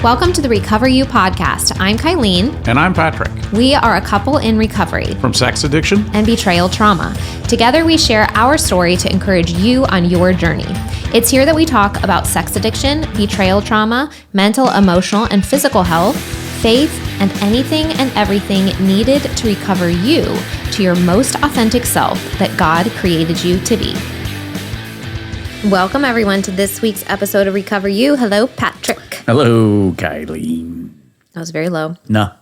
Welcome to the Recover You podcast. I'm Kylene. And I'm Patrick. We are a couple in recovery From sex addiction and betrayal trauma. Together, we share our story to encourage you on your journey. It's here that we talk about sex addiction, betrayal trauma, mental, emotional, and physical health, faith, and anything and everything needed to recover you to your most authentic self that God created you to be. Welcome, everyone, to this week's episode of Recover You. Hello, Patrick. Hello, Kylene. That was very low. No.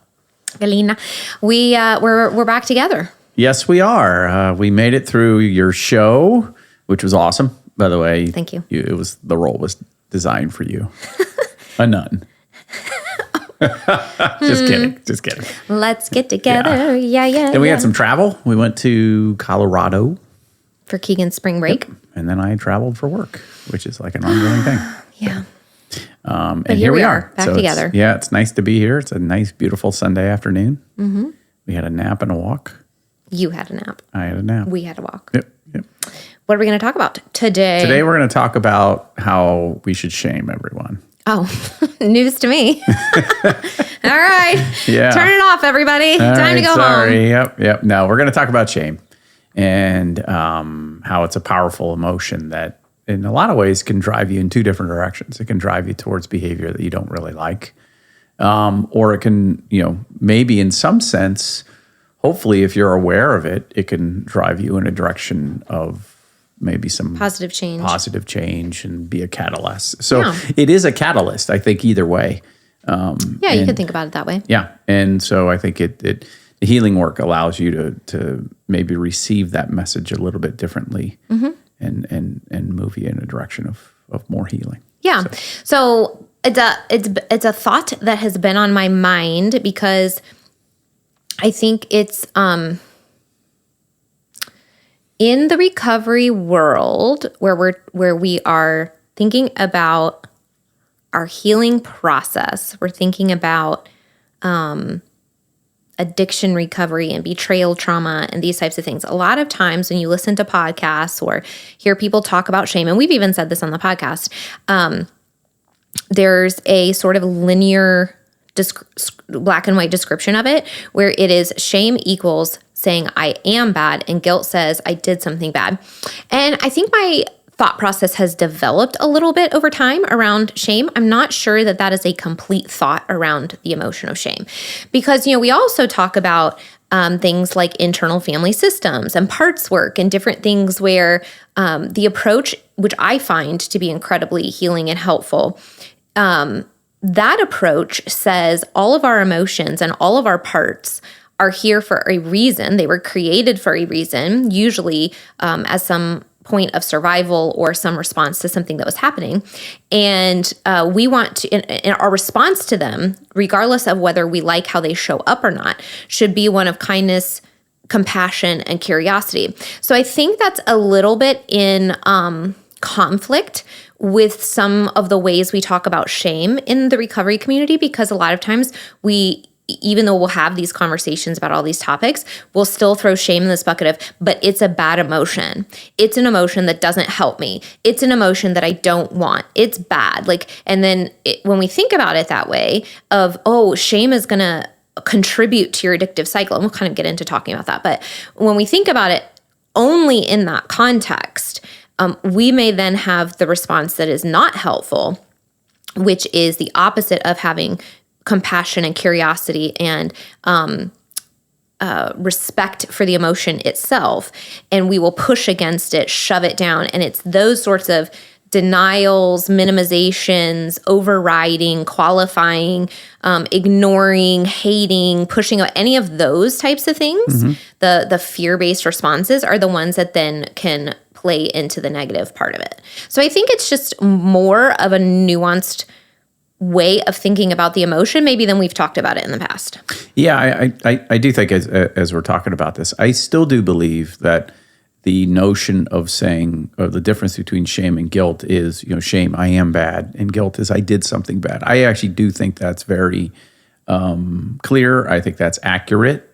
Galina. We're back together. Yes, we are. We made it through your show, which was awesome. By the way, thank you. The role was designed for you. A nun. Just kidding. Let's get together. Yeah. Then we had some travel. We went to Colorado for Keegan's spring break. Yep. And then I traveled for work, which is like an ongoing thing. Yeah. And here we are. Back together. It's nice to be here. It's a nice, beautiful Sunday afternoon. Mm-hmm. We had a nap and a walk. You had a nap. I had a nap. We had a walk. Yep. What are we going to talk about today? Today we're going to talk about how we should shame everyone. Oh, news to me. All right. Yeah. Turn it off, everybody. Time to go sorry. home. Yep. No, we're going to talk about shame and how it's a powerful emotion that in a lot of ways can drive you in two different directions. It can drive you towards behavior that you don't really like. Or it can, maybe in some sense, hopefully if you're aware of it, it can drive you in a direction of maybe some positive change and be a catalyst. So It is a catalyst, I think, either way. You could think about it that way. Yeah. And so I think the healing work allows you to maybe receive that message a little bit differently and move you in a direction of more healing. Yeah. So it's a thought that has been on my mind because I think it's in the recovery world where we are thinking about our healing process. We're thinking about addiction recovery and betrayal trauma and these types of things. A lot of times when you listen to podcasts or hear people talk about shame, and we've even said this on the podcast, there's a sort of linear black and white description of it where it is shame equals saying I am bad and guilt says I did something bad. And I think my thought process has developed a little bit over time around shame. I'm not sure that is a complete thought around the emotion of shame because, we also talk about things like internal family systems and parts work and different things where the approach, which I find to be incredibly healing and helpful, that approach says all of our emotions and all of our parts are here for a reason. They were created for a reason, usually as some point of survival or some response to something that was happening. And we want to, in our response to them, regardless of whether we like how they show up or not, should be one of kindness, compassion, and curiosity. So I think that's a little bit in conflict with some of the ways we talk about shame in the recovery community, because a lot of times even though we'll have these conversations about all these topics, we'll still throw shame in this bucket of, but it's a bad emotion. It's an emotion that doesn't help me. It's an emotion that I don't want. It's bad. And then when we think about it that way of, shame is going to contribute to your addictive cycle, and we'll kind of get into talking about that. But when we think about it only in that context, we may then have the response that is not helpful, which is the opposite of having compassion and curiosity and respect for the emotion itself. And we will push against it, shove it down. And it's those sorts of denials, minimizations, overriding, qualifying, ignoring, hating, pushing out, any of those types of things, the fear-based responses are the ones that then can play into the negative part of it. So I think it's just more of a nuanced way of thinking about the emotion maybe than we've talked about it in the past. Yeah, I do think as we're talking about this, I still do believe that the notion of saying, or the difference between shame and guilt is, shame, I am bad, and guilt is I did something bad. I actually do think that's very clear. I think that's accurate.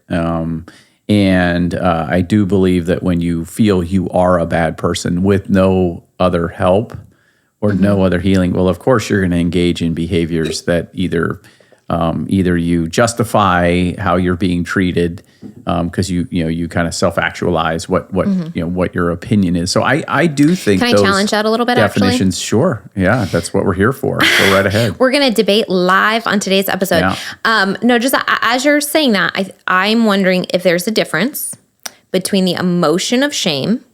And I do believe that when you feel you are a bad person with no other help, or no other healing, well, of course you're going to engage in behaviors that either you justify how you're being treated because you kind of self-actualize what your opinion is. So I do think Can I challenge that a little bit? Definitions, actually? Sure, yeah, that's what we're here for. Go right ahead. We're going to debate live on today's episode. Yeah. No, just as you're saying that, I'm wondering if there's a difference between the emotion of shame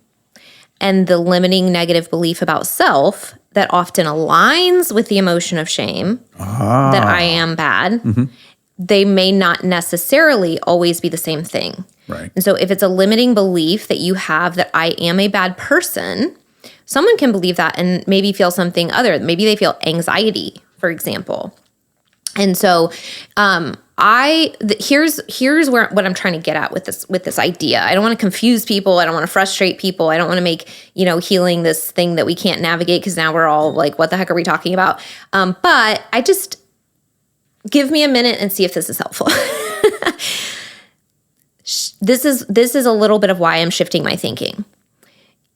and the limiting negative belief about self that often aligns with the emotion of shame that I am bad. They may not necessarily always be the same thing. Right. And so if it's a limiting belief that you have that I am a bad person, someone can believe that and maybe feel something other. Maybe they feel anxiety, for example. And so here's what I'm trying to get at with this idea. I don't want to confuse people. I don't want to frustrate people. I don't want to make, healing this thing that we can't navigate because now we're all like, what the heck are we talking about? But I just give me a minute and see if this is helpful. This is a little bit of why I'm shifting my thinking.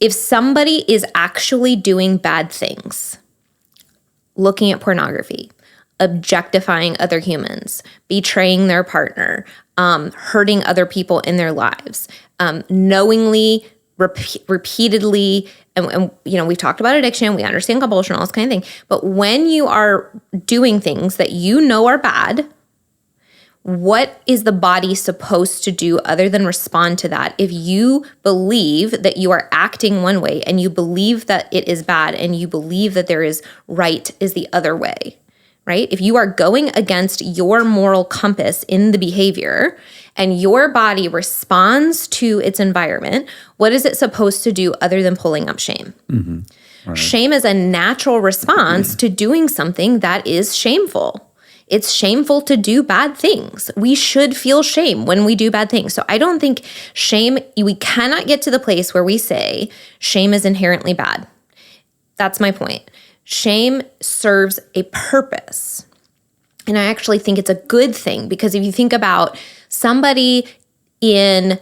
If somebody is actually doing bad things, looking at pornography, objectifying other humans, betraying their partner, hurting other people in their lives, knowingly, repeatedly, and we've talked about addiction, we understand compulsion, all this kind of thing. But when you are doing things that you know are bad, what is the body supposed to do other than respond to that? If you believe that you are acting one way and you believe that it is bad and you believe that there is right is the other way, right? If you are going against your moral compass in the behavior and your body responds to its environment, what is it supposed to do other than pulling up shame? Right. Shame is a natural response to doing something that is shameful. It's shameful to do bad things. We should feel shame when we do bad things. So I don't think we cannot get to the place where we say shame is inherently bad. That's my point. Shame serves a purpose. And I actually think it's a good thing because if you think about somebody in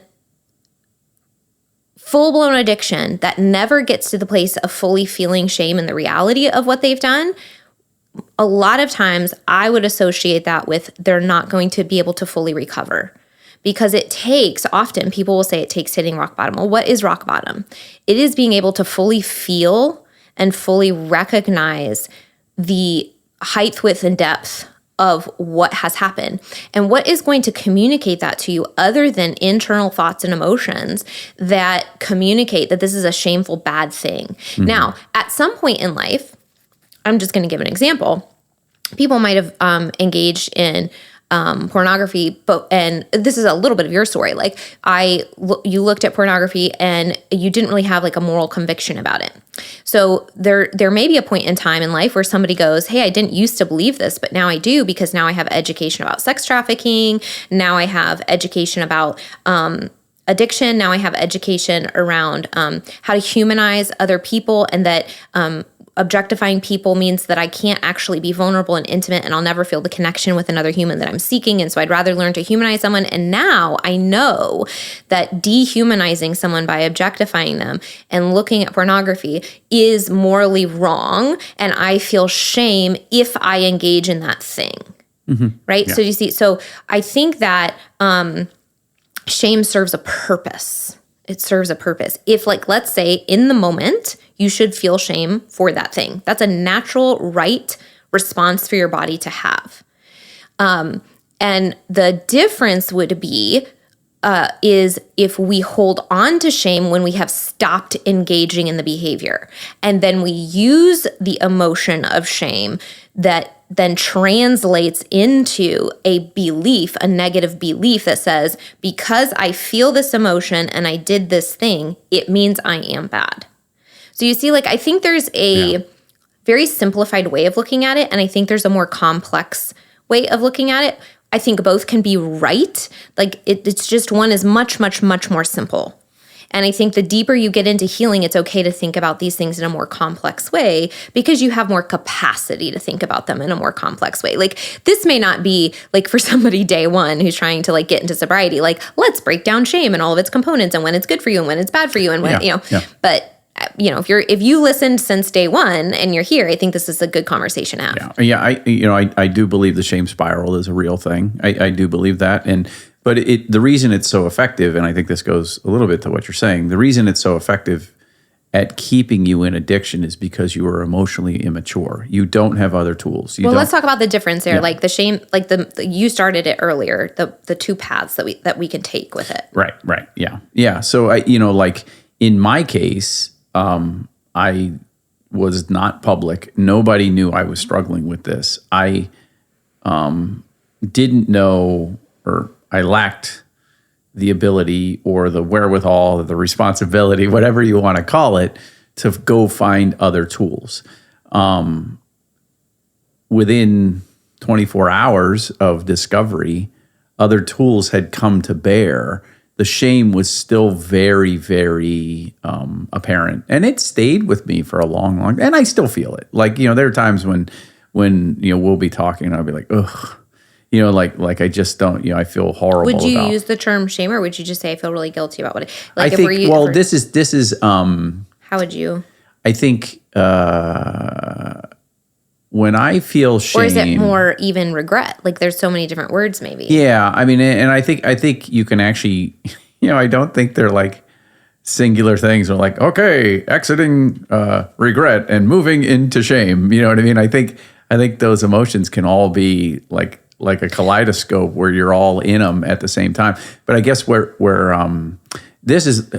full-blown addiction that never gets to the place of fully feeling shame and the reality of what they've done, a lot of times I would associate that with they're not going to be able to fully recover because often people will say it takes hitting rock bottom. Well, what is rock bottom? It is being able to fully feel and fully recognize the height, width, and depth of what has happened. And what is going to communicate that to you other than internal thoughts and emotions that communicate that this is a shameful, bad thing. Now, at some point in life, I'm just going to give an example. People might have engaged in pornography, and this is a little bit of your story. Like you looked at pornography and you didn't really have like a moral conviction about it. So there may be a point in time in life where somebody goes, hey, I didn't used to believe this, but now I do because now I have education about sex trafficking. Now I have education about addiction. Now I have education around how to humanize other people and that objectifying people means that I can't actually be vulnerable and intimate and I'll never feel the connection with another human that I'm seeking. And so I'd rather learn to humanize someone. And now I know that dehumanizing someone by objectifying them and looking at pornography is morally wrong. And I feel shame if I engage in that thing. Right? Yeah. So you see, so I think that shame serves a purpose. It serves a purpose. If let's say in the moment, you should feel shame for that thing. That's a natural, right response for your body to have. And the difference would be is if we hold on to shame when we have stopped engaging in the behavior. And then we use the emotion of shame that then translates into a belief, a negative belief that says, because I feel this emotion and I did this thing, it means I am bad. So you see, I think there's a very simplified way of looking at it, and I think there's a more complex way of looking at it. I think both can be right. It's just one is much, much, much more simple. And I think the deeper you get into healing, it's okay to think about these things in a more complex way because you have more capacity to think about them in a more complex way. This may not be for somebody day one who's trying to get into sobriety, let's break down shame and all of its components and when it's good for you and when it's bad for you and when, but if you listened since day one and you're here, I think this is a good conversation to have. Yeah. I do believe the shame spiral is a real thing. I do believe that. But the reason it's so effective, and I think this goes a little bit to what you're saying, the reason it's so effective at keeping you in addiction is because you are emotionally immature. You don't have other tools. Let's talk about the difference there. Yeah. Like the shame, like you started it earlier, the two paths that we can take with it. Right. Yeah. So like in my case, I was not public. Nobody knew I was struggling with this. I didn't know, or I lacked the ability or the wherewithal or the responsibility, whatever you want to call it, to go find other tools. Within 24 hours of discovery, other tools had come to bear. The shame was still very, very apparent. And it stayed with me for a long, and I still feel it. Like, there are times when we'll be talking and I'll be like, ugh. Like I just don't, I feel horrible. Would you use the term shame, or would you just say I feel really guilty about what it? Like, I think. This is. How would you? I think when I feel shame, or is it more even regret? Like, there's so many different words, maybe. Yeah, I mean, and I think you can actually, I don't think they're like singular things. Or like, okay, exiting regret and moving into shame. You know what I mean? I think those emotions can all be like a kaleidoscope where you're all in them at the same time. But I guess where this is,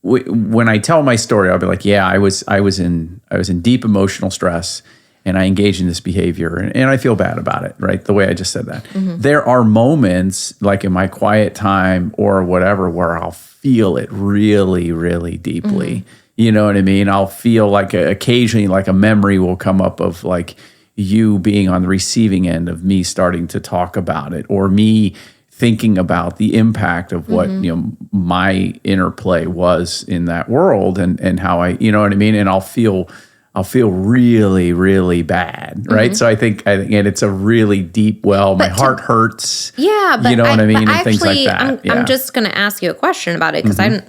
when I tell my story, I'll be like, yeah, I was in deep emotional stress and I engaged in this behavior and I feel bad about it, right? The way I just said that. Mm-hmm. There are moments like in my quiet time or whatever where I'll feel it really, really deeply. Mm-hmm. You know what I mean? I'll feel like occasionally like a memory will come up of like, you being on the receiving end of me starting to talk about it, or me thinking about the impact of what my interplay was in that world and how I, you know what I mean, and I'll feel really, really bad, right? So I think and it's a really deep well. My heart hurts. Yeah, but you know what I mean, and actually, things like that. I'm just going to ask you a question about it because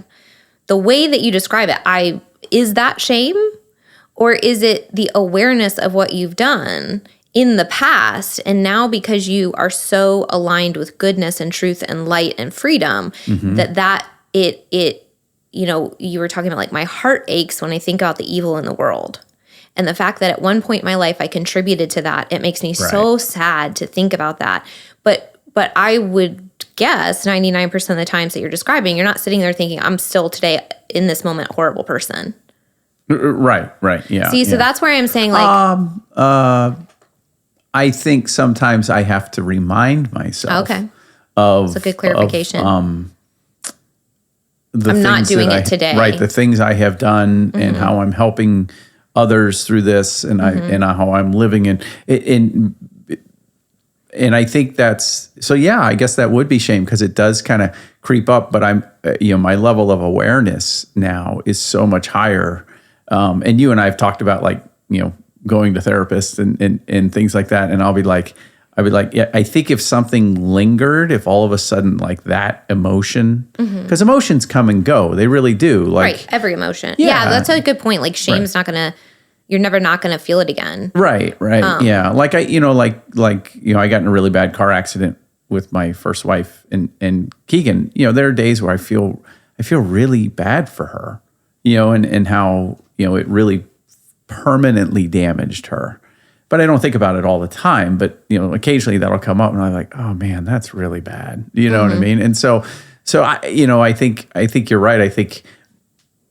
the way that you describe it, is that shame? Or is it the awareness of what you've done in the past, and now because you are so aligned with goodness and truth and light and freedom, you were talking about like my heart aches when I think about the evil in the world. And the fact that at one point in my life I contributed to that, it makes me so sad to think about that. But I would guess 99% of the times that you're describing, you're not sitting there thinking, I'm still today in this moment a horrible person. Right, yeah. See, so that's where I'm saying like... I think sometimes I have to remind myself That's a good clarification. I'm not doing it today. Right, the things I have done and how I'm helping others through this and how I'm living in I think that's... So yeah, I guess that would be shame because it does kind of creep up, but I'm my level of awareness now is so much higher. And you and I have talked about like, going to therapists and things like that. And I'll be like, yeah, I think if something lingered, if all of a sudden like that emotion, because emotions come and go, they really do. Like, right, every emotion. Yeah, that's a good point. Like shame's not gonna, you're never not gonna feel it again. Right. Yeah. Like I got in a really bad car accident with my first wife and Keegan. There are days where I feel really bad for her, and how, it really permanently damaged her. But I don't think about it all the time. But, occasionally that'll come up and I'm like, oh man, that's really bad. You know what I mean? And so I think you're right.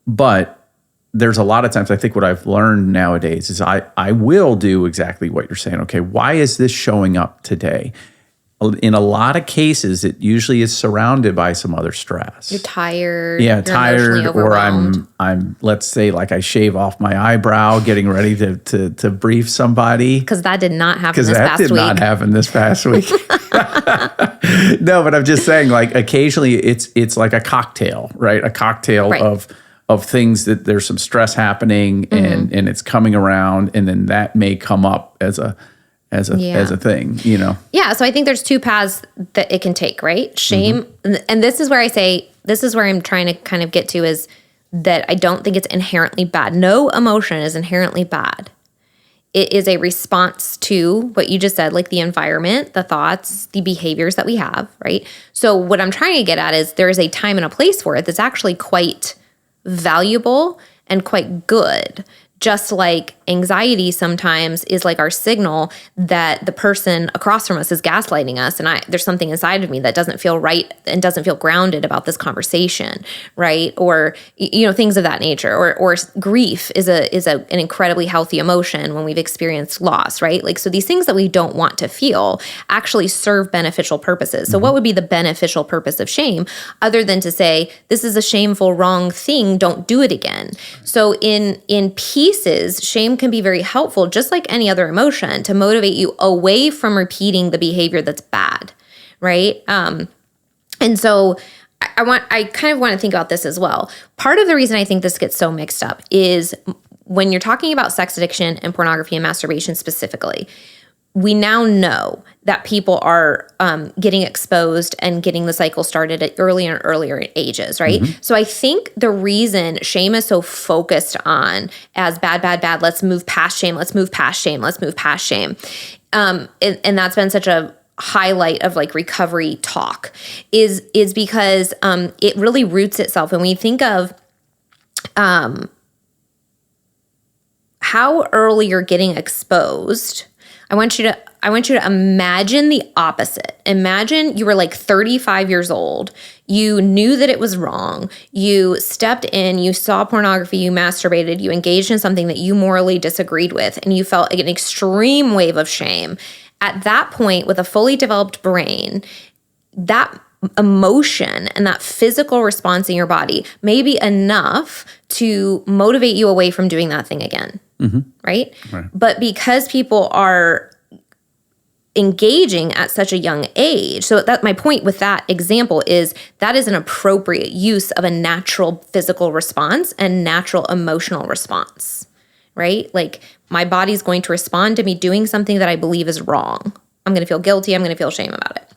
But there's a lot of times I think what I've learned nowadays is I will do exactly what you're saying. Okay, why is this showing up today? In a lot of cases, it usually is surrounded by some other stress. You're tired. Yeah, tired, or I'm. Let's say, like I shave off my eyebrow, getting ready to brief somebody. Because that did not happen this past week. Because that did not happen this past week. No, but I'm just saying, like occasionally, it's like a cocktail, right? A cocktail of things that there's some stress happening, and it's coming around, and then that may come up as a thing, Yeah, so I think there's two paths that it can take, right? Shame, and this is where I say, this is where I'm trying to kind of get to is that I don't think it's inherently bad. No emotion is inherently bad. It is a response to what you just said, like the environment, the thoughts, the behaviors that we have, right? So what I'm trying to get at is there is a time and a place for it that's actually quite valuable and quite good. Just like anxiety sometimes is like our signal that the person across from us is gaslighting us, and there's something inside of me that doesn't feel right and doesn't feel grounded about this conversation, right? Or things of that nature. Or grief is an incredibly healthy emotion when we've experienced loss, right? Like, so these things that we don't want to feel actually serve beneficial purposes. So what would be the beneficial purpose of shame other than to say this is a shameful, wrong thing, don't do it again? So in pieces, shame can be very helpful, just like any other emotion, to motivate you away from repeating the behavior that's bad, right? And so I kind of want to think about this as well. Part of the reason I think this gets so mixed up is when you're talking about sex addiction and pornography and masturbation specifically, we now know that people are getting exposed and getting the cycle started at earlier and earlier ages, right? Mm-hmm. So I think the reason shame is so focused on as bad, let's move past shame, let's move past shame. And that's been such a highlight of like recovery talk is because it really roots itself. And we think of how early you're getting exposed. I want you to imagine the opposite. Imagine you were like 35 years old. You knew that it was wrong. You stepped in, you saw pornography, you masturbated, you engaged in something that you morally disagreed with, and you felt an extreme wave of shame. At that point, with a fully developed brain, that emotion and that physical response in your body may be enough to motivate you away from doing that thing again. Mm-hmm. Right? But because people are engaging at such a young age, so that my point with that example is that is an appropriate use of a natural physical response and natural emotional response, right? Like my body's going to respond to me doing something that I believe is wrong. I'm going to feel guilty. I'm going to feel shame about it.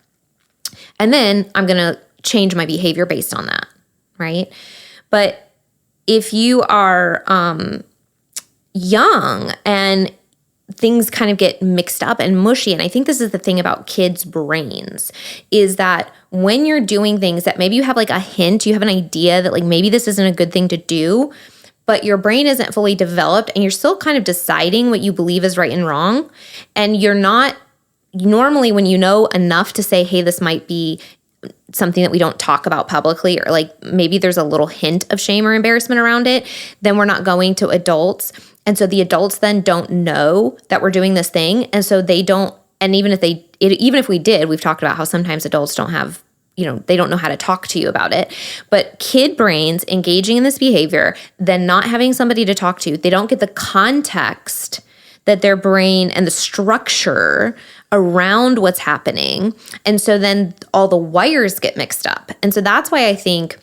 And then I'm going to change my behavior based on that, right? But if you are young and things kind of get mixed up and mushy, and I think this is the thing about kids' brains, is that when you're doing things that maybe you have like a hint, you have an idea that like maybe this isn't a good thing to do, but your brain isn't fully developed and you're still kind of deciding what you believe is right and wrong, and you're not normally, when you know enough to say, hey, this might be something that we don't talk about publicly, or like maybe there's a little hint of shame or embarrassment around it, then we're not going to adults. And so the adults then don't know that we're doing this thing. And so they don't, and even if we did, we've talked about how sometimes adults don't have, they don't know how to talk to you about it. But kid brains engaging in this behavior, then not having somebody to talk to, they don't get the context that their brain and the structure around what's happening. And so then all the wires get mixed up. And so that's why I think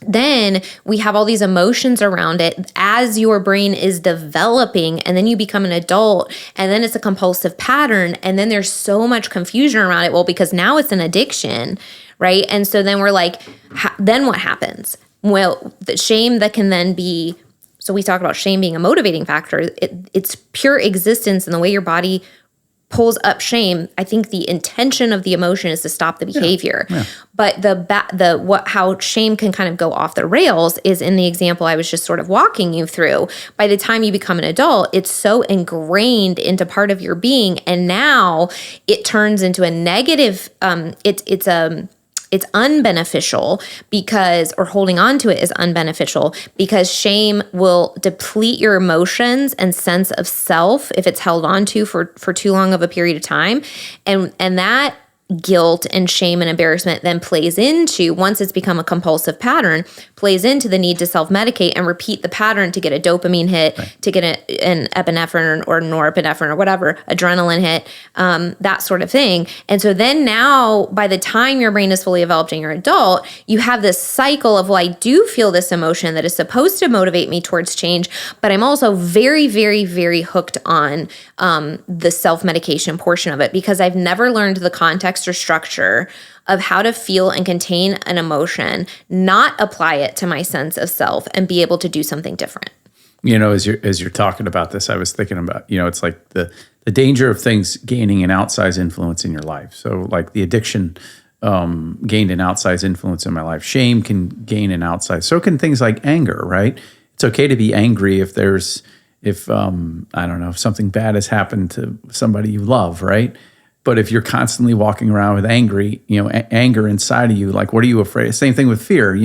then we have all these emotions around it as your brain is developing, and then you become an adult, and then it's a compulsive pattern, and then there's so much confusion around it. Well, because now it's an addiction, right? And so then we're like, then what happens? Well, the shame that can then be, so we talk about shame being a motivating factor. It's pure existence and the way your body pulls up shame. I think the intention of the emotion is to stop the behavior. Yeah. But how shame can kind of go off the rails is in the example I was just sort of walking you through. By the time you become an adult, it's so ingrained into part of your being, and now it turns into a negative. It's unbeneficial or holding on to it is unbeneficial because shame will deplete your emotions and sense of self if it's held on to for too long of a period of time. And that guilt and shame and embarrassment then plays into, once it's become a compulsive pattern, plays into the need to self-medicate and repeat the pattern to get a dopamine hit, right, to get an epinephrine or norepinephrine or whatever, adrenaline hit, that sort of thing. And so then now, by the time your brain is fully developed and you're an adult, you have this cycle of, well, I do feel this emotion that is supposed to motivate me towards change, but I'm also very, very, very hooked on the self-medication portion of it because I've never learned the context or structure of how to feel and contain an emotion, not apply it to my sense of self, and be able to do something different. As you're talking about this, I was thinking about, it's like the danger of things gaining an outsized influence in your life. So like the addiction gained an outsized influence in my life. Shame can gain an outsized. So can things like anger, right? It's okay to be angry if I don't know, if something bad has happened to somebody you love, right? But if you're constantly walking around with anger inside of you, like, what are you afraid of? Same thing with fear.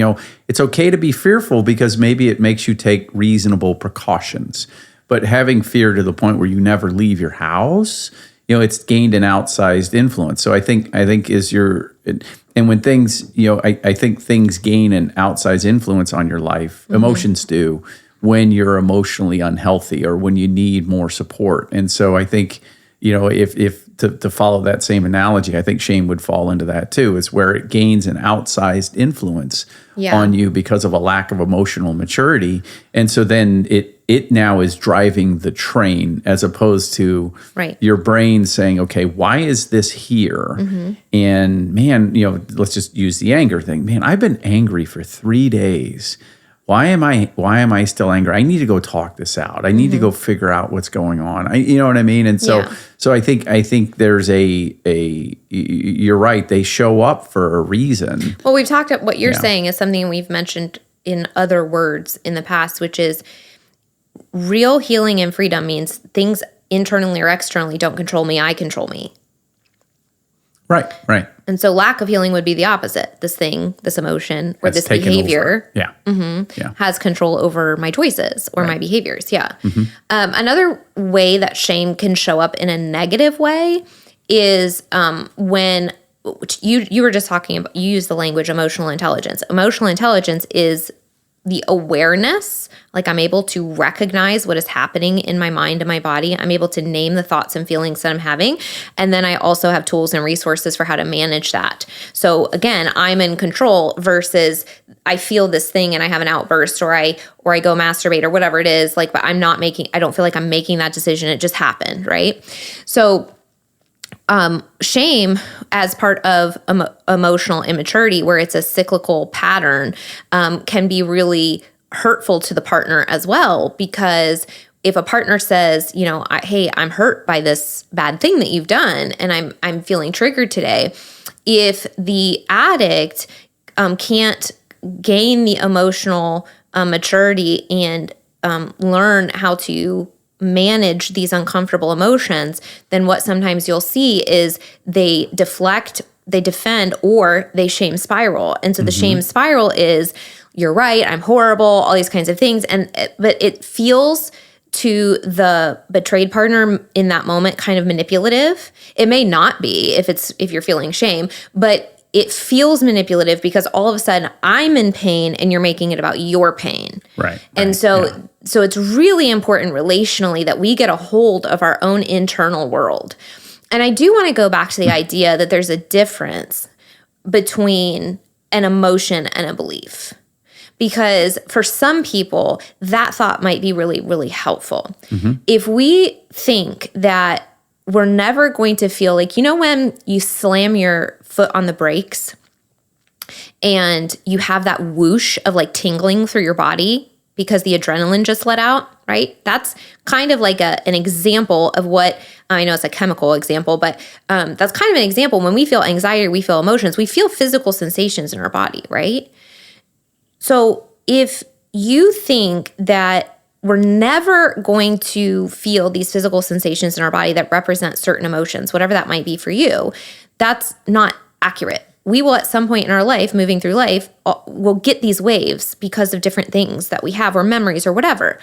It's okay to be fearful because maybe it makes you take reasonable precautions. But having fear to the point where you never leave your house, it's gained an outsized influence. So I think and when things, I think things gain an outsized influence on your life, emotions do, when you're emotionally unhealthy or when you need more support. And so I think, if to follow that same analogy, I think shame would fall into that too. It's where it gains an outsized influence on you because of a lack of emotional maturity. And so then it now is driving the train as opposed to your brain saying, okay, why is this here? And man, let's just use the anger thing. Man, I've been angry for 3 days. Why am I still angry? I need to go talk this out. I need to go figure out what's going on. You know what I mean? And so I think there's you're right. They show up for a reason. Well, we've talked about what you're saying is something we've mentioned in other words in the past, which is real healing and freedom means things internally or externally don't control me. I control me. Right. And so lack of healing would be the opposite. This emotion, or this behavior has control over my choices or my behaviors. Yeah. Another way that shame can show up in a negative way is when you were just talking about, you use the language emotional intelligence. Emotional intelligence is the awareness, like I'm able to recognize what is happening in my mind and my body. I'm able to name the thoughts and feelings that I'm having. And then I also have tools and resources for how to manage that. So again, I'm in control versus I feel this thing and I have an outburst or I go masturbate or whatever it is, but I don't feel like I'm making that decision. It just happened, right? So shame as part of emotional immaturity, where it's a cyclical pattern, can be really hurtful to the partner as well. Because if a partner says, hey, I'm hurt by this bad thing that you've done, and I'm feeling triggered today, if the addict can't gain the emotional maturity and learn how to manage these uncomfortable emotions, then what sometimes you'll see is they deflect, they defend, or they shame spiral. And so the shame spiral is, you're right, I'm horrible, all these kinds of things. But it feels to the betrayed partner in that moment kind of manipulative. It may not be if you're feeling shame, but it feels manipulative because all of a sudden I'm in pain and you're making it about your pain. Right. And so it's really important relationally that we get a hold of our own internal world. And I do want to go back to the idea that there's a difference between an emotion and a belief. Because for some people, that thought might be really, really helpful. If we think that we're never going to feel like, when you slam your foot on the brakes and you have that whoosh of tingling through your body because the adrenaline just let out, right? That's kind of like an example of what, I know it's a chemical example, but that's kind of an example. When we feel anxiety, we feel emotions, we feel physical sensations in our body, right? So if you think that we're never going to feel these physical sensations in our body that represent certain emotions, whatever that might be for you, that's not accurate. We will at some point in our life, moving through life, we'll get these waves because of different things that we have or memories or whatever.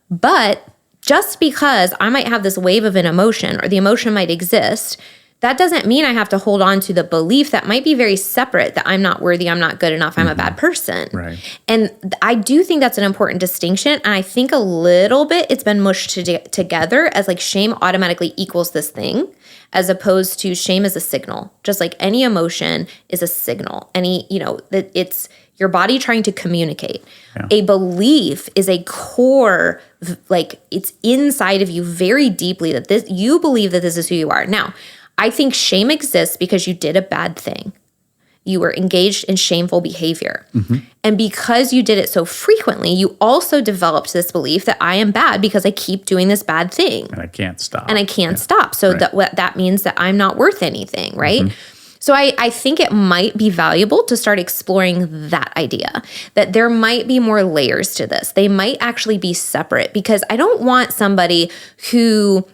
But just because I might have this wave of an emotion or the emotion might exist, that doesn't mean I have to hold on to the belief that might be very separate, that I'm not worthy, I'm not good enough, I'm a bad person. Right. And I do think that's an important distinction. And I think a little bit it's been mushed together as shame automatically equals this thing, as opposed to shame as a signal. Just like any emotion is a signal. That it's your body trying to communicate. Yeah. A belief is a core, it's inside of you very deeply you believe that this is who you are. Now, I think shame exists because you did a bad thing. you were engaged in shameful behavior. And because you did it so frequently, you also developed this belief that I am bad because I keep doing this bad thing. And I can't stop. So that means that I'm not worth anything, right? So I think it might be valuable to start exploring that idea, that there might be more layers to this. They might actually be separate, because I don't want somebody who,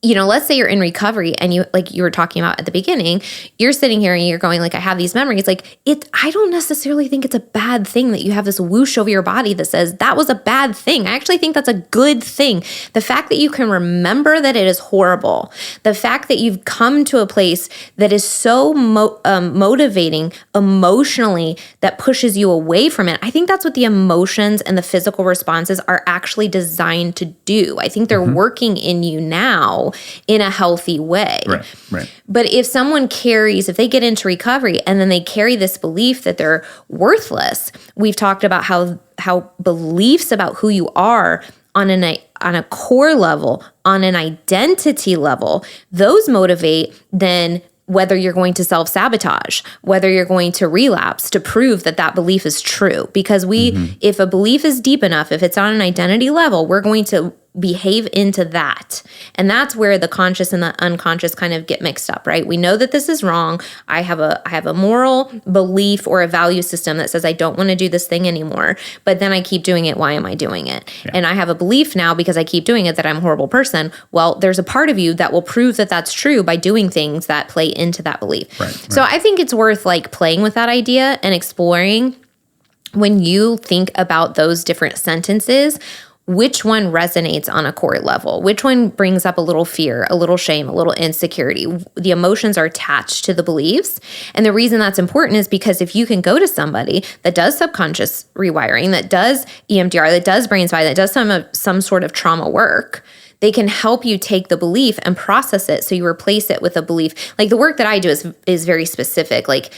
let's say you're in recovery and you, like you were talking about at the beginning, you're sitting here and you're going like, I have these memories. Like I don't necessarily think it's a bad thing that you have this whoosh over your body that says that was a bad thing. I actually think that's a good thing. The fact that you can remember that it is horrible, the fact that you've come to a place that is so motivating emotionally that pushes you away from it. I think that's what the emotions and the physical responses are actually designed to do. I think they're working in you now in a healthy way. Right. But if they get into recovery and then they carry this belief that they're worthless, we've talked about how beliefs about who you are on a core level, on an identity level, those motivate then whether you're going to self-sabotage, whether you're going to relapse to prove that that belief is true. Because if a belief is deep enough, if it's on an identity level, we're going to behave into that. And that's where the conscious and the unconscious kind of get mixed up, right? We know that this is wrong. I have a moral belief or a value system that says I don't want to do this thing anymore, but then I keep doing it. Why am I doing it? Yeah. And I have a belief now because I keep doing it that I'm a horrible person. Well, there's a part of you that will prove that that's true by doing things that play into that belief. Right. So I think it's worth like playing with that idea and exploring, when you think about those different sentences, which one resonates on a core level? Which one brings up a little fear, a little shame, a little insecurity? The emotions are attached to the beliefs. And the reason that's important is because if you can go to somebody that does subconscious rewiring, that does EMDR, that does brain spy, that does some sort of trauma work, they can help you take the belief and process it so you replace it with a belief. Like the work that I do is very specific. Like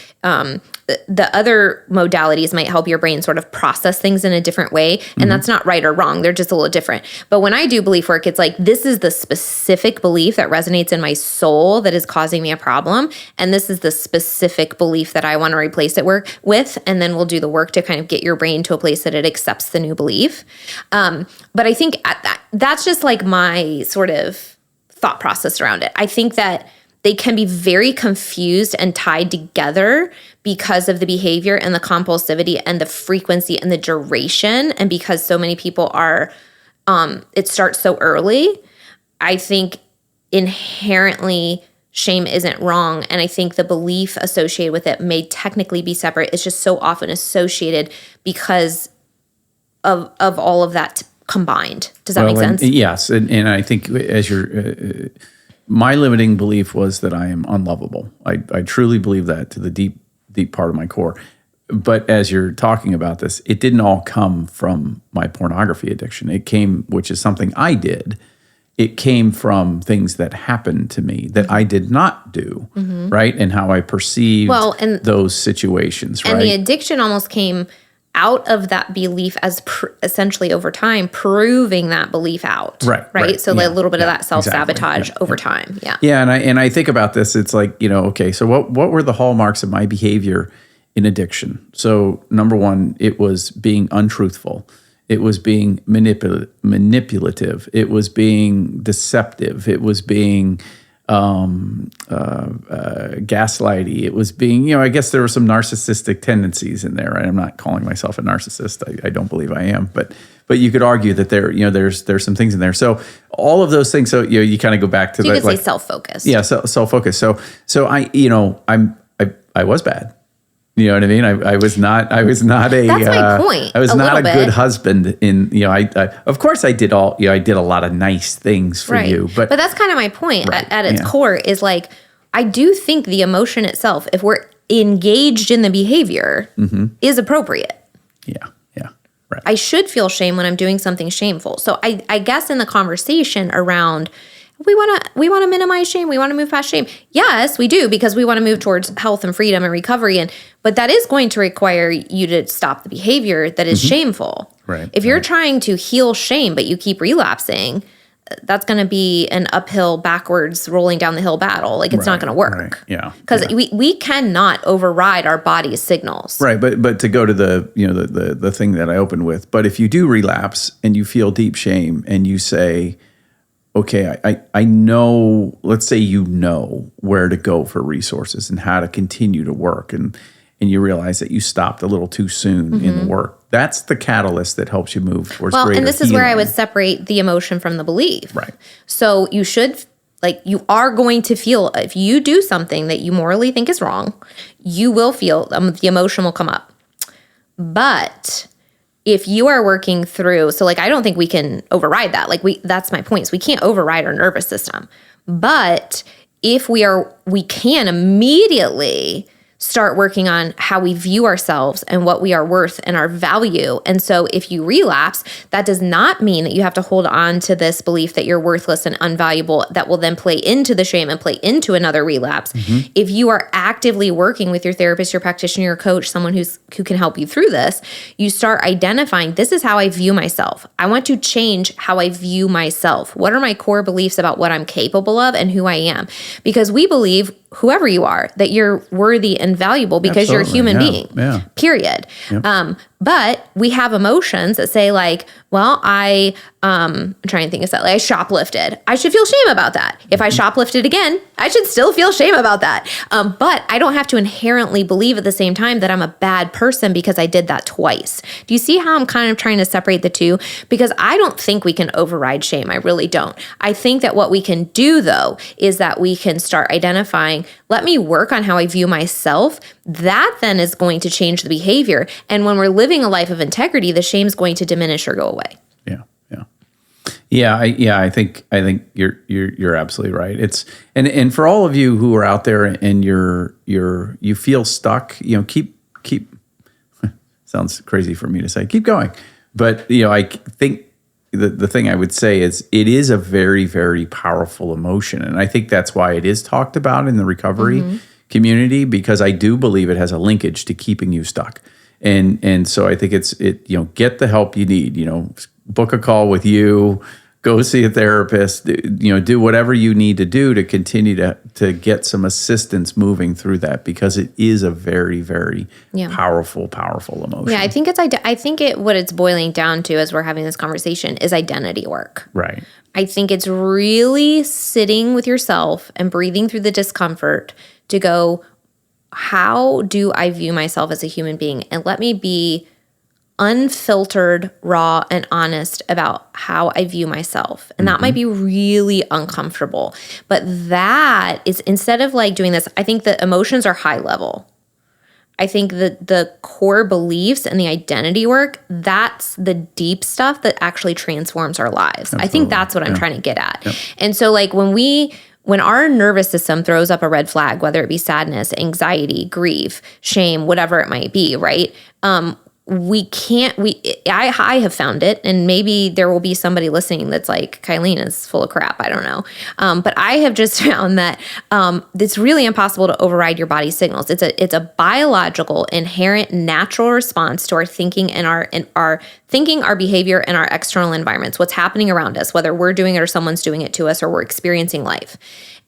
the other modalities might help your brain sort of process things in a different way. And that's not right or wrong. They're just a little different. But when I do belief work, it's like, this is the specific belief that resonates in my soul that is causing me a problem. And this is the specific belief that I want to replace it with. And then we'll do the work to kind of get your brain to a place that it accepts the new belief. But I think that's just like my sort of thought process around it. I think that they can be very confused and tied together because of the behavior and the compulsivity and the frequency and the duration. And because so many people are, it starts so early, I think inherently shame isn't wrong. And I think the belief associated with it may technically be separate. It's just so often associated because of all of that combined. Does that make sense? Yes. And I think as you're... my limiting belief was that I am unlovable. I truly believe that to the deep part of my core. But as you're talking about this, it didn't all come from my pornography addiction. It came, which is something I did. It came from things that happened to me that I did not do, right? And how I perceived those situations, right? And the addiction almost came out of that belief as essentially over time, proving that belief out. Right. So like a little bit of that self-sabotage over time. Yeah. Yeah. And I think about this, it's like, okay, so what were the hallmarks of my behavior in addiction? So number one, it was being untruthful. It was being manipulative. It was being deceptive. It was being gaslighty. It was being, I guess there were some narcissistic tendencies in there. Right? I'm not calling myself a narcissist. I don't believe I am, but you could argue that there's some things in there. So all of those things. So you kind of go back to you could say self-focused. Yeah, self-focused. So I was bad. You know what I mean? I was not a. That's my point. I was not a good husband. Of course I did all. I did a lot of nice things for you, but that's kind of my point. At its core is like, I do think the emotion itself, if we're engaged in the behavior, is appropriate. Yeah. Right. I should feel shame when I'm doing something shameful. So I guess in the conversation around, we want to minimize shame. We want to move past shame. Yes, we do, because we want to move towards health and freedom and recovery. But that is going to require you to stop the behavior that is shameful. Right. If you're trying to heal shame, but you keep relapsing, that's going to be an uphill, backwards, rolling down the hill battle. Like it's not going to work. Right. Yeah. Because we cannot override our body's signals. Right. But to go to the thing that I opened with, but if you do relapse and you feel deep shame and you say, okay, I know, let's say you know where to go for resources and how to continue to work, and you realize that you stopped a little too soon in the work. That's the catalyst that helps you move towards greater and this is where I healing. would separate the emotion from the belief. Right. So you should, you are going to feel, if you do something that you morally think is wrong, you will feel, the emotion will come up. But if you are working through, so I don't think we can override that. That's my point. So we can't override our nervous system. But if we can immediately start working on how we view ourselves and what we are worth and our value. And so if you relapse, that does not mean that you have to hold on to this belief that you're worthless and unvaluable that will then play into the shame and play into another relapse. If you are actively working with your therapist, your practitioner, your coach, someone who can help you through this, you start identifying, this is how I view myself. I want to change how I view myself. What are my core beliefs about what I'm capable of and who I am? Because we believe, whoever you are, that you're worthy and valuable because you're a human being, period. Yep. But we have emotions that say I'm trying to think of that. I shoplifted. I should feel shame about that. If I shoplifted again, I should still feel shame about that. But I don't have to inherently believe at the same time that I'm a bad person because I did that twice. Do you see how I'm kind of trying to separate the two? Because I don't think we can override shame. I really don't. I think that what we can do, though, is that we can start identifying, let me work on how I view myself. That then is going to change the behavior. And when we're living a life of integrity, the shame is going to diminish or go away. I think you're absolutely right. It's and for all of you who are out there and you feel stuck, keep sounds crazy for me to say, keep going. But I think the thing I would say is it is a very, very powerful emotion, and I think that's why it is talked about in the recovery community, because I do believe it has a linkage to keeping you stuck. And so I think get the help you need, book a call with you, go see a therapist, do whatever you need to do to continue to get some assistance moving through that, because it is a very, very powerful emotion. Yeah, I think what it's boiling down to as we're having this conversation is identity work. Right. I think it's really sitting with yourself and breathing through the discomfort to go, how do I view myself as a human being? And let me be unfiltered, raw, and honest about how I view myself. And that might be really uncomfortable. But that is, instead of doing this, I think the emotions are high level. I think that the core beliefs and the identity work, that's the deep stuff that actually transforms our lives. Absolutely. I think that's what I'm trying to get at. Yep. And so when our nervous system throws up a red flag, whether it be sadness, anxiety, grief, shame, whatever it might be, right? I have found it, and maybe there will be somebody listening that's like, Kylene is full of crap. I don't know. But I have just found that it's really impossible to override your body's signals. It's a biological, inherent, natural response to our thinking and our thinking, our behavior, and our external environments, what's happening around us, whether we're doing it or someone's doing it to us or we're experiencing life.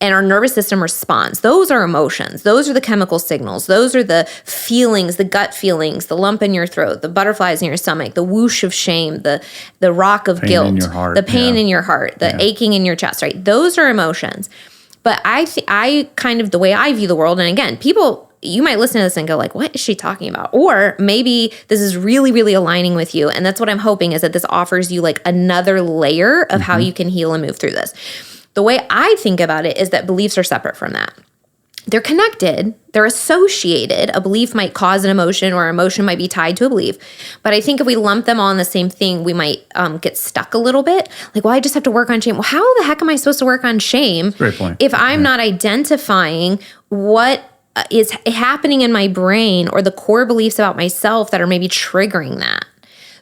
And our nervous system responds. Those are emotions. Those are the chemical signals. Those are the feelings, the gut feelings, the lump in your throat, the butterflies in your stomach, the whoosh of shame, the rock of guilt, the pain in your heart, the aching in your chest, right? Those are emotions. But I kind of, the way I view the world, and again, people, you might listen to this and go what is she talking about? Or maybe this is really, really aligning with you. And that's what I'm hoping, is that this offers you another layer of how you can heal and move through this. The way I think about it is that beliefs are separate from that. They're connected. They're associated. A belief might cause an emotion, or an emotion might be tied to a belief. But I think if we lump them all in the same thing, we might get stuck a little bit. I just have to work on shame. Well, how the heck am I supposed to work on shame if I'm not identifying what is happening in my brain or the core beliefs about myself that are maybe triggering that?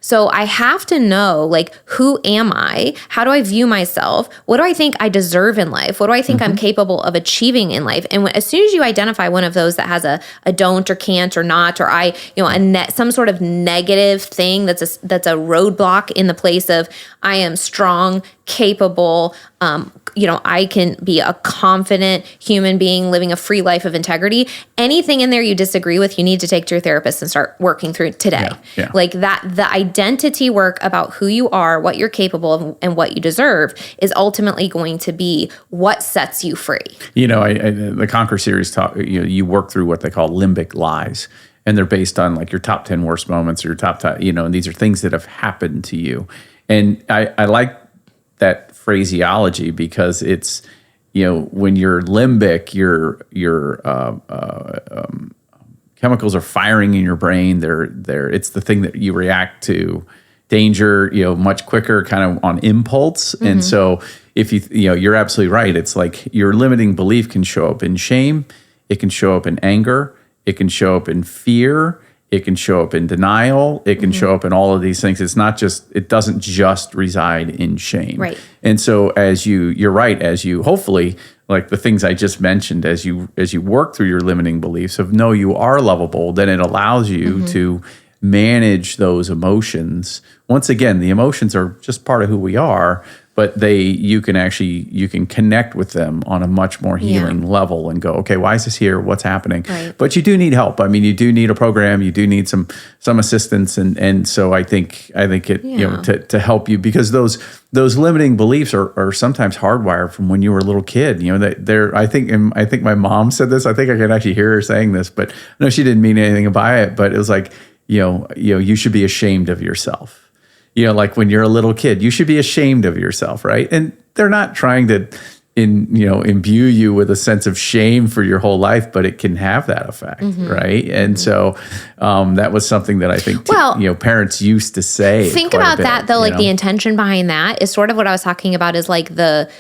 So I have to know, like, who am I? How do I view myself? What do I think I deserve in life? What do I think I'm capable of achieving in life? And as soon as you identify one of those that has a don't or can't or not, or some sort of negative thing that's a roadblock in the place of I am strong, capable, I can be a confident human being living a free life of integrity. Anything in there you disagree with, you need to take to your therapist and start working through today. Yeah. Like that, the identity work about who you are, what you're capable of, and what you deserve is ultimately going to be what sets you free. The Conquer series you work through what they call limbic lies. And they're based on like your top 10 worst moments or your top, and these are things that have happened to you. And I like that phraseology because it's, when you're limbic, your chemicals are firing in your brain. It's the thing that you react to danger, much quicker, kind of on impulse. And so if you're absolutely right. It's like your limiting belief can show up in shame. It can show up in anger. It can show up in fear. It can show up in denial. It can show up in all of these things. It doesn't just reside in shame. Right. And so you're right, as you hopefully, like the things I just mentioned, as you work through your limiting beliefs of know you are lovable, then it allows you to manage those emotions. Once again, the emotions are just part of who we are, but you can connect with them on a much more healing level and go, okay, why is this here? What's happening? Right. But you do need help. I mean, you do need a program. You do need some assistance, and so I think it to help you, because those limiting beliefs are sometimes hardwired from when you were a little kid. I think my mom said this. I think I can actually hear her saying this, but no, she didn't mean anything by it. But it was like, you should be ashamed of yourself. Like when you're a little kid, you should be ashamed of yourself, right? And they're not trying to, imbue you with a sense of shame for your whole life, but it can have that effect, right? And so that was something that I think parents used to say. Think about that though, like the intention behind that is sort of what I was talking about. Is like the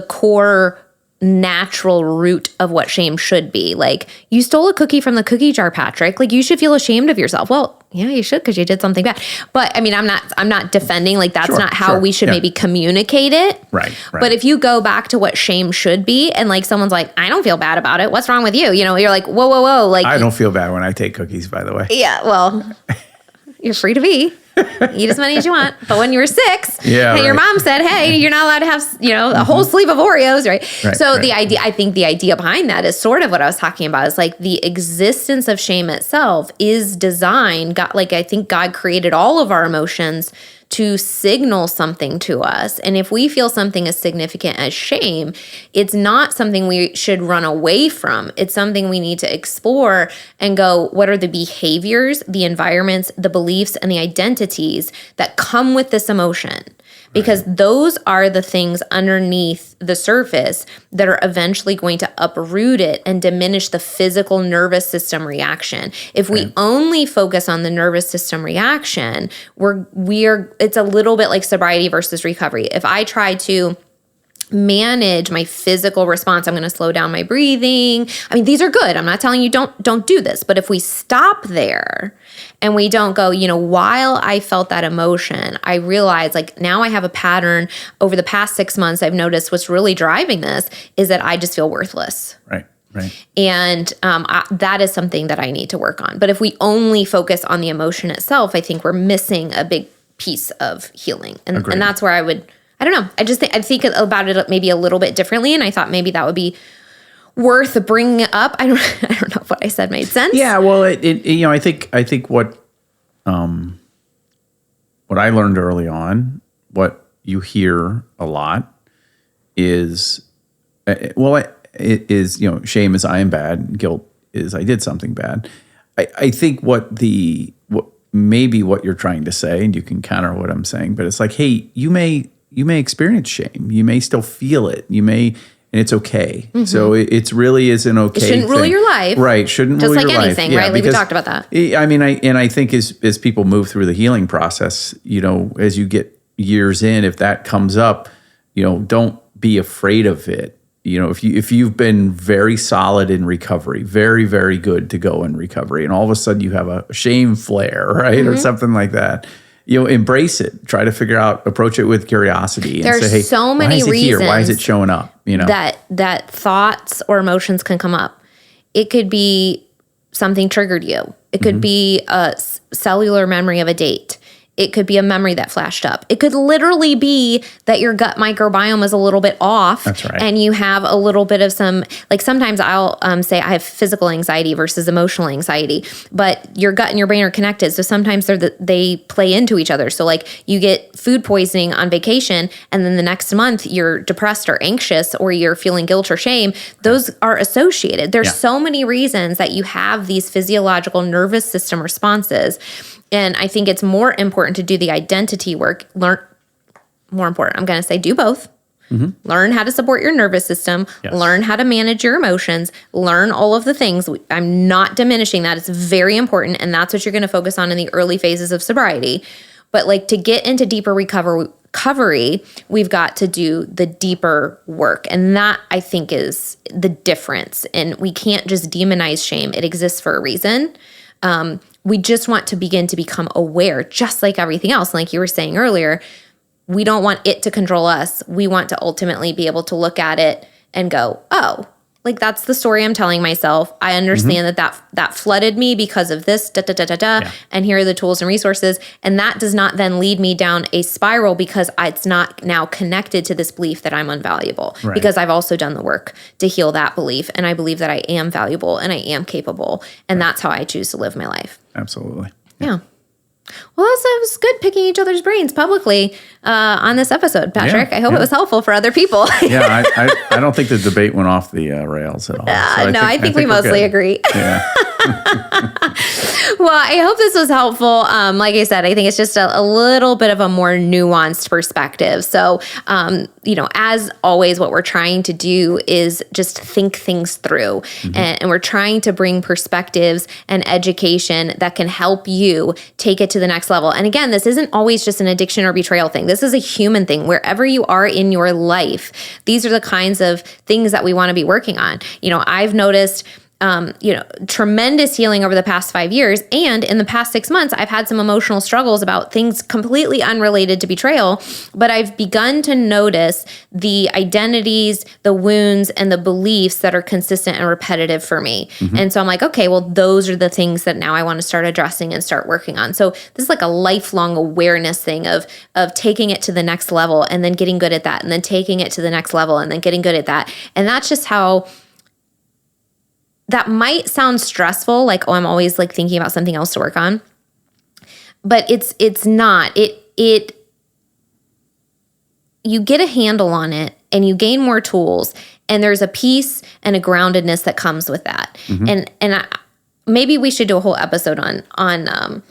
core natural root of what shame should be. Like, you stole a cookie from the cookie jar, Patrick. Like, you should feel ashamed of yourself. Well, yeah, you should, because you did something bad. But I mean, I'm not defending, like, that's not how we should maybe communicate it. Right. But if you go back to what shame should be, and like someone's like, I don't feel bad about it. What's wrong with you? You're like, whoa. Like, I don't feel bad when I take cookies, by the way. Yeah, well, you're free to be. Eat as many as you want. But when you were 6, your mom said, hey, you're not allowed to have, a whole sleeve of Oreos, right? So the idea behind that is sort of what I was talking about, is like the existence of shame itself is designed, I think God created all of our emotions to signal something to us. And if we feel something as significant as shame, it's not something we should run away from. It's something we need to explore and go, what are the behaviors, the environments, the beliefs, and the identities that come with this emotion? Because those are the things underneath the surface that are eventually going to uproot it and diminish the physical nervous system reaction. If we only focus on the nervous system reaction, it's a little bit like sobriety versus recovery. If I try to manage my physical response, I'm going to slow down my breathing. I mean, these are good. I'm not telling you don't do this, but if we stop there and we don't go, while I felt that emotion, I realized, like, now I have a pattern over the past 6 months. I've noticed what's really driving this is that I just feel worthless. Right. And that is something that I need to work on. But if we only focus on the emotion itself, I think we're missing a big piece of healing. And that's where I don't know. I think about it maybe a little bit differently, and I thought maybe that would be worth bringing up. I don't know if what I said made sense. Yeah, well, I think what I learned early on, what you hear a lot is, shame is I am bad, guilt is I did something bad. I think what maybe what you're trying to say, and you can counter what I'm saying, but it's like, hey, you may experience shame. You may still feel it. And it's okay. Mm-hmm. So it really is an okay thing. It shouldn't rule your life. Right. Shouldn't rule your life. Just like anything, right? Like we talked about that. I mean, I think as people move through the healing process, as you get years in, if that comes up, don't be afraid of it. If you've been very solid in recovery, very, very good to go in recovery, and all of a sudden you have a shame flare, right? Mm-hmm. Or something like that. embrace it. Try to approach it with curiosity. And There's say, hey, so many why is it reasons here? Why is it showing up? That thoughts or emotions can come up. It could be something triggered you. It could be a cellular memory of a date. It could be a memory that flashed up. It could literally be that your gut microbiome is a little bit off. That's right. And you have a little bit of sometimes I'll say I have physical anxiety versus emotional anxiety, but your gut and your brain are connected. So sometimes they play into each other. So like you get food poisoning on vacation and then the next month you're depressed or anxious or you're feeling guilt or shame. Those are associated. There's so many reasons that you have these physiological nervous system responses. And I think it's more important to do the identity work. I'm going to say do both. Learn how to support your nervous system. Yes. Learn how to manage your emotions. Learn all of the things. I'm not diminishing that. It's very important. And that's what you're going to focus on in the early phases of sobriety. But like to get into deeper recovery, we've got to do the deeper work. And that I think is the difference. And we can't just demonize shame. It exists for a reason. We just want to begin to become aware, just like everything else. Like you were saying earlier, we don't want it to control us. We want to ultimately be able to look at it and go, oh, like that's the story I'm telling myself. I understand that flooded me because of this, and here are the tools and resources. And that does not then lead me down a spiral because it's not now connected to this belief that I'm unvaluable. Right. Because I've also done the work to heal that belief. And I believe that I am valuable and I am capable. And that's how I choose to live my life. Absolutely. Yeah. Well, it was good picking each other's brains publicly on this episode, Patrick. I hope it was helpful for other people. Yeah, I don't think the debate went off the rails at all. So I think we mostly agree. Yeah. Well, I hope this was helpful. Like I said, I think it's just a little bit of a more nuanced perspective. So, as always, what we're trying to do is just think things through. And we're trying to bring perspectives and education that can help you take it to the next level. And again, this isn't always just an addiction or betrayal thing. This is a human thing. Wherever you are in your life, these are the kinds of things that we want to be working on. I've noticed tremendous healing over the past 5 years. And in the past 6 months, I've had some emotional struggles about things completely unrelated to betrayal, but I've begun to notice the identities, the wounds, and the beliefs that are consistent and repetitive for me. And so I'm like, okay, well, those are the things that now I want to start addressing and start working on. So this is like a lifelong awareness thing of taking it to the next level and then getting good at that, and then taking it to the next level and then getting good at that. And that's just how. That might sound stressful, like, oh, I'm always like thinking about something else to work on. But it's not. You get a handle on it and you gain more tools, and there's a peace and a groundedness that comes with that. And maybe we should do a whole episode on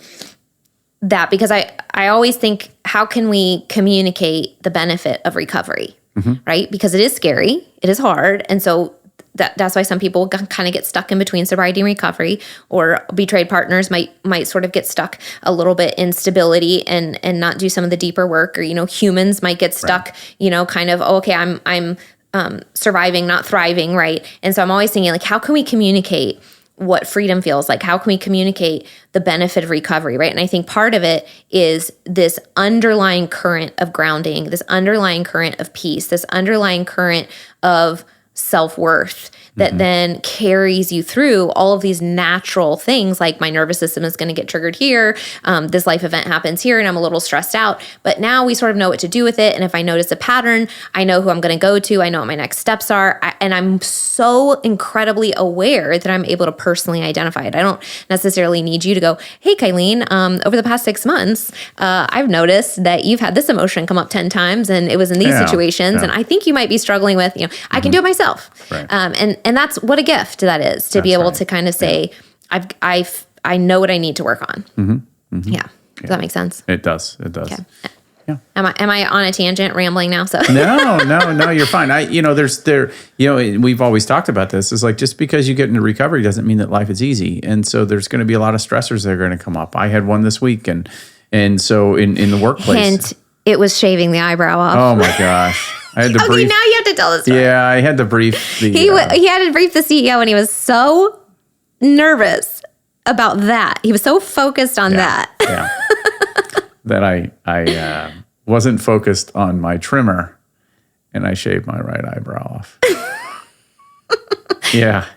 that, because I always think, how can we communicate the benefit of recovery, right? Because it is scary, it is hard, and so that's why some people kind of get stuck in between sobriety and recovery, or betrayed partners might sort of get stuck a little bit in stability and not do some of the deeper work, or humans might get stuck, kind of, oh, okay, I'm surviving, not thriving, right? And so I'm always thinking, like, how can we communicate what freedom feels like? How can we communicate the benefit of recovery, right? And I think part of it is this underlying current of grounding, this underlying current of peace, this underlying current of self-worth that then carries you through all of these natural things, like my nervous system is going to get triggered here. This life event happens here and I'm a little stressed out, but now we sort of know what to do with it. And if I notice a pattern, I know who I'm going to go to. I know what my next steps are. And I'm so incredibly aware that I'm able to personally identify it. I don't necessarily need you to go, hey, Kylene, over the past 6 months, I've noticed that you've had this emotion come up 10 times and it was in these situations. And I think you might be struggling with, I can do it myself. Right. And that's what a gift that is, to be able to kind of say, I know what I need to work on. Yeah. Does that make sense? It does. It does. Okay. Yeah. Am I on a tangent rambling now? So No, you're fine. We've always talked about this. It's like, just because you get into recovery doesn't mean that life is easy. And so there's going to be a lot of stressors that are going to come up. I had one this week, and so in the workplace. Hint, it was shaving the eyebrow off. Oh my gosh. I had to brief. Okay, now you have to tell the story. Yeah, I had to brief the. He had to brief the CEO, and he was so nervous about that. He was so focused on that. Yeah. that I wasn't focused on my trimmer, and I shaved my right eyebrow off. Yeah.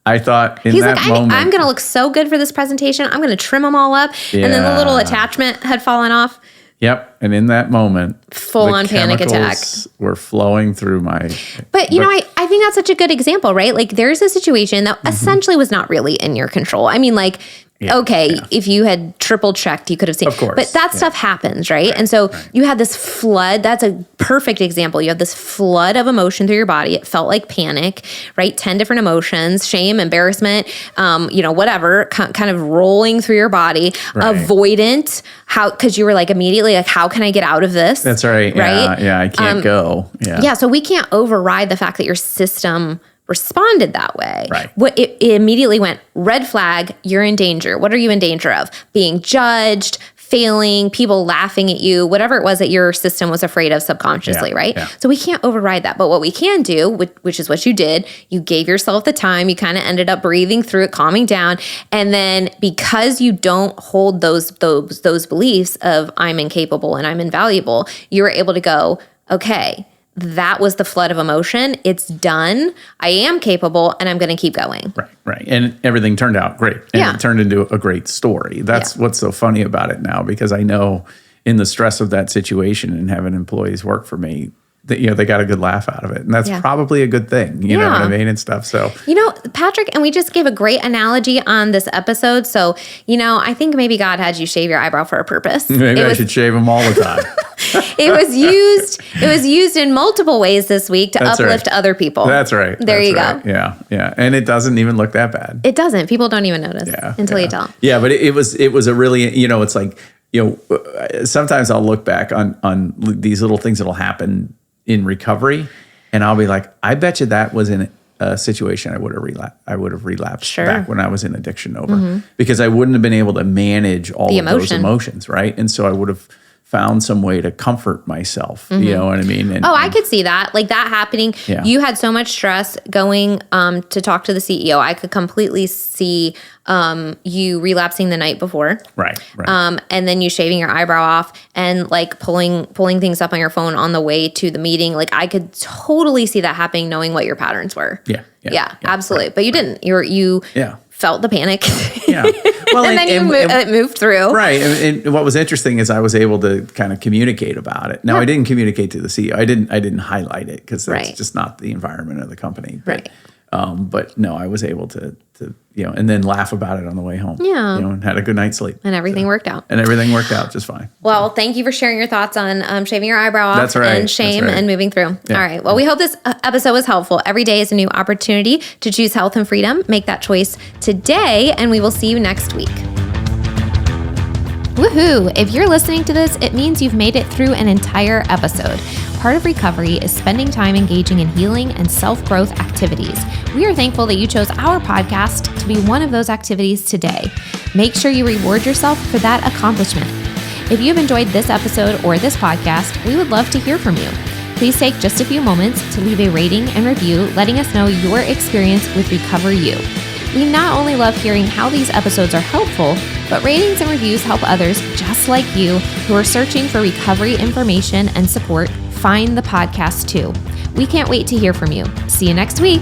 I thought in He's that like, moment, I'm going to look so good for this presentation. I'm going to trim them all up. And then the little attachment had fallen off. Yep. And in that moment, full on panic attack were flowing through my. But you know, I think that's such a good example, right? Like there's a situation that essentially was not really in your control. I mean, like, if you had triple checked, you could have seen. Of course. But that stuff happens, right? And so you had this flood. That's a perfect example. You have this flood of emotion through your body. It felt like panic, right? 10 different emotions, shame, embarrassment, whatever, kind of rolling through your body. Right. Avoidant, because you were like immediately like, how can I get out of this? That's right. Right? Yeah, I can't go. Yeah, so we can't override the fact that your system responded that way. Right. It immediately went, red flag, you're in danger. What are you in danger of? Being judged, failing, people laughing at you, whatever it was that your system was afraid of subconsciously, right? Yeah. So we can't override that. But what we can do, which is what you did, you gave yourself the time, you kind of ended up breathing through it, calming down. And then because you don't hold those beliefs of I'm incapable and I'm invaluable, you were able to go, okay, that was the flood of emotion. It's done. I am capable and I'm going to keep going. Right. And everything turned out great. And it turned into a great story. That's what's so funny about it now, because I know in the stress of that situation and having employees work for me, that, they got a good laugh out of it. And that's probably a good thing, you know what I mean, and stuff. So, Patrick, and we just gave a great analogy on this episode. So, I think maybe God had you shave your eyebrow for a purpose. Maybe I should shave them all the time. It was used in multiple ways this week to uplift other people. That's right. There you go. Yeah. And it doesn't even look that bad. It doesn't. People don't even notice until you tell. Yeah, but it was a really, it's like, sometimes I'll look back on these little things that'll happen in recovery, and I'll be like, I bet you that was in a situation I would have relapsed back when I was in addiction over, because I wouldn't have been able to manage all of those emotions, right? And so I would have found some way to comfort myself. You know what I mean? And, I could see that. Like that happening. Yeah. You had so much stress going to talk to the CEO. I could completely see you relapsing the night before. Right. And then you shaving your eyebrow off and like pulling things up on your phone on the way to the meeting. Like I could totally see that happening, knowing what your patterns were. Yeah, absolutely. Right, but you didn't. You felt the panic. Yeah. Well, and then it moved through. Right. And what was interesting is I was able to kind of communicate about it. Now, I didn't communicate to the CEO. I didn't highlight it because that's just not the environment of the company. But, but no, I was able to and then laugh about it on the way home. Yeah. And had a good night's sleep. And everything worked out. And everything worked out just fine. Well, thank you for sharing your thoughts on shaving your eyebrow off and shame and moving through. Yeah. All right. Well, we hope this episode was helpful. Every day is a new opportunity to choose health and freedom. Make that choice today, and we will see you next week. Woohoo! If you're listening to this, it means you've made it through an entire episode. Part of recovery is spending time engaging in healing and self-growth activities. We are thankful that you chose our podcast to be one of those activities today. Make sure you reward yourself for that accomplishment. If you've enjoyed this episode or this podcast, we would love to hear from you. Please take just a few moments to leave a rating and review, letting us know your experience with Recover You. We not only love hearing how these episodes are helpful, but ratings and reviews help others just like you who are searching for recovery information and support find the podcast too. We can't wait to hear from you. See you next week.